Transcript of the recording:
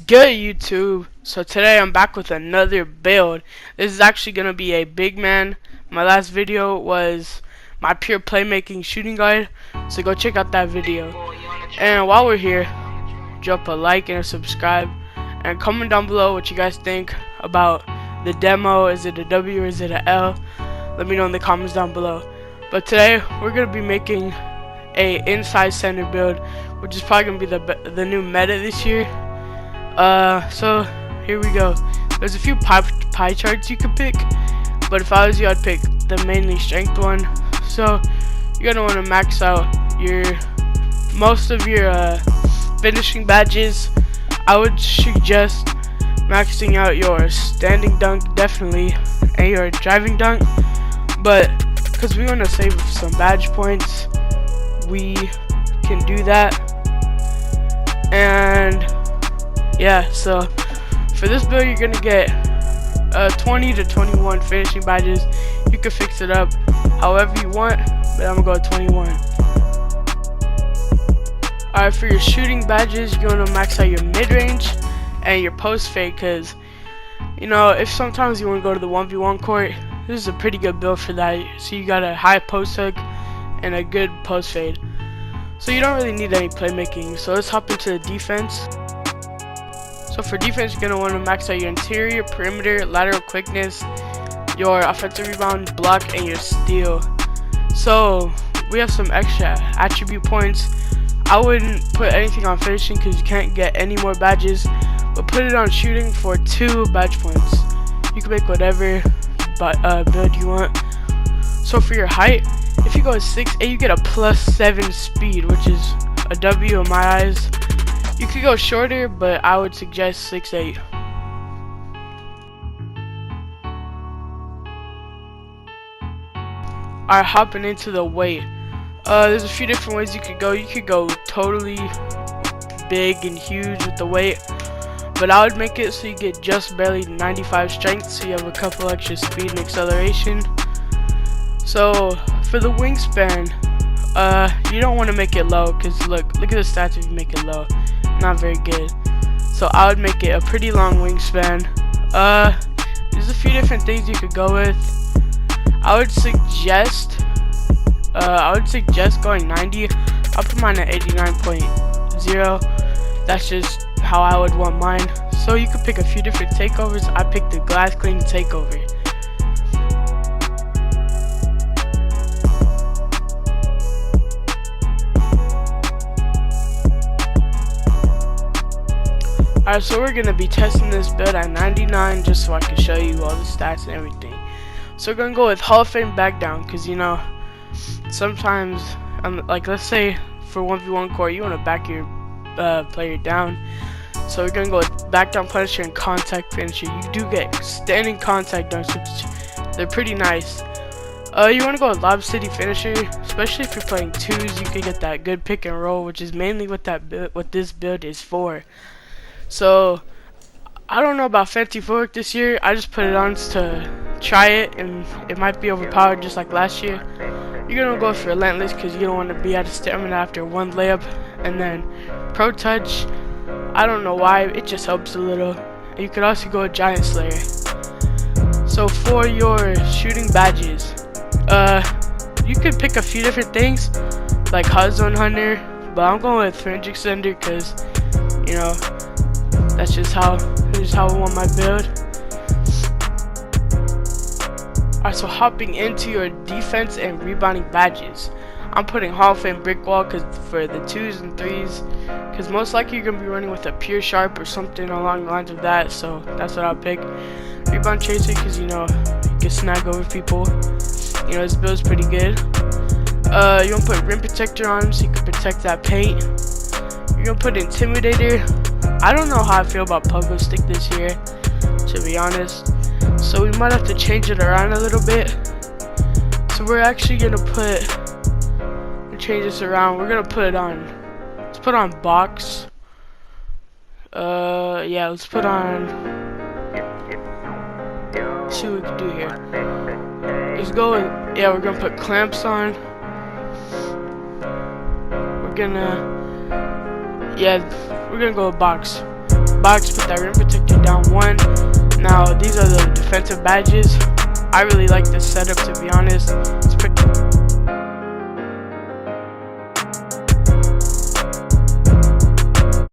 Good, YouTube? So today I'm back with another build. This is actually going to be a big man. My last video was my pure playmaking shooting guide, so go check out that video. And while we're here, drop a like and a subscribe, and comment down below what you guys think about the demo. Is it a W or is it a L? Let me know in the comments down below. But today we're going to be making a inside center build, which is probably going to be the new meta this year. So here we go. There's a few pie charts you could pick, but if I was you, I'd pick the mainly strength one. So you're gonna want to max out most of your finishing badges. I would suggest maxing out your standing dunk definitely, and your driving dunk, but because we want to save some badge points, we can do that. And yeah, so for this build you're gonna get 20 to 21 finishing badges. You can fix it up however you want, but I'm gonna go with 21. Alright, for your shooting badges, you're gonna max out your mid-range and your post fade, because you know, if sometimes you want to go to the 1v1 court, this is a pretty good build for that. So you got a high post hook and a good post fade, so you don't really need any playmaking. So let's hop into the defense. So for defense, you're going to want to max out your interior, perimeter, lateral quickness, your offensive rebound, block, and your steal. So we have some extra attribute points. I wouldn't put anything on finishing because you can't get any more badges, but put it on shooting for 2 badge points. You can make whatever build you want. So for your height, if you go 6'8", you get a +7 speed, which is a W in my eyes. You could go shorter, but I would suggest 6'8". Alright, hopping into the weight. There's a few different ways you could go. You could go totally big and huge with the weight, but I would make it so you get just barely 95 strength, so you have a couple extra speed and acceleration. So for the wingspan, you don't want to make it low, because look at the stats if you make it low. Not very good. So I would make it a pretty long wingspan. There's a few different things you could go with. I would suggest going 90. I'll put mine at 89.0. That's just how I would want mine. So you could pick a few different takeovers. I picked the glass clean takeover. Alright, so we're going to be testing this build at 99 just so I can show you all the stats and everything. So we're going to go with Hall of Fame back down, because you know, sometimes, like let's say for 1v1 court, you want to back your player down. So we're going to go with back down punisher and contact finisher. You do get standing contact dunks, which they're pretty nice. You want to go with Lob City finisher, especially if you're playing 2s. You can get that good pick and roll, which is mainly what this build is for. So I don't know about fancy footwork this year. I just put it on to try it, and it might be overpowered just like last year. You're gonna go for relentless because you don't want to be out of stamina after one layup. And then pro touch, I don't know why, it just helps a little. And you could also go with Giant Slayer. So for your shooting badges, you could pick a few different things like Hot Zone Hunter, but I'm going with Fringe Extender because you know, that's just how I want my build. Alright, so hopping into your defense and rebounding badges, I'm putting Hall of Fame brick wall for the 2s and 3s, because most likely you're gonna be running with a pure sharp or something along the lines of that. So that's what I'll pick. Rebound chaser, because you know, you can snag over people. You know, this build's pretty good. You want to put rim protector on him so you can protect that paint. You're gonna put intimidator. I don't know how I feel about pogo stick this year, to be honest, so we might have to change it around a little bit. So we're actually gonna change this around. We're gonna put it on, let's put on box. Yeah, let's put on, let's see what we can do here. Let's go with, yeah, we're gonna put clamps on. We're gonna go with box. box, put that rim protector down 1. Now these are the defensive badges. I really like this setup, to be honest. It's pretty